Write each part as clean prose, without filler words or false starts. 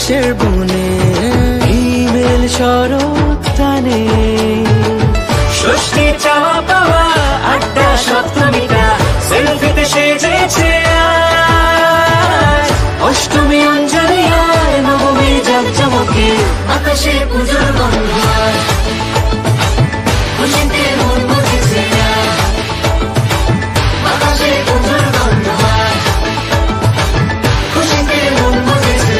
আকাশের বনে হিমেল শরৎ টানে ষষ্ঠী চাওয়া পাওয়া আড্ডা সপ্তমীটা সেলফিতে সেজেছে অষ্টমী অঞ্জলি আর নবমী জাঁকজমকে আকাশে পুজোর গন্ধ খুশিতে মন বসেছে আকাশে পুজোর গন্ধ খুশিতে মন বসেছে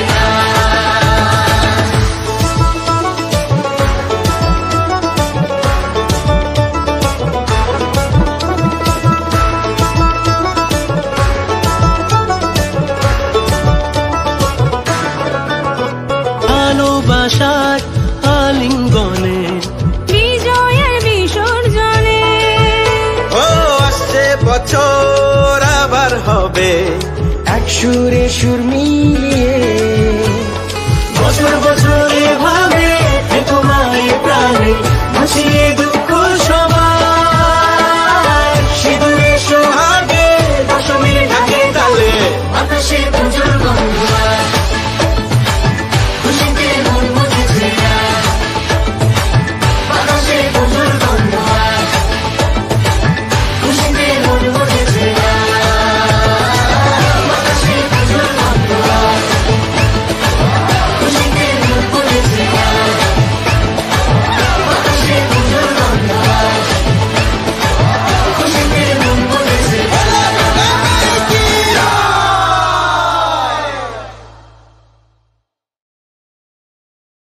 ভালোবাসার আলিঙ্গনে বিজয়ের বিসর্জনে ও আসছে বছর আবার হবে এক সুরে সুর মিলিয়ে বছর বছর এভাবে তোমার প্রাণে ভাসিয়ে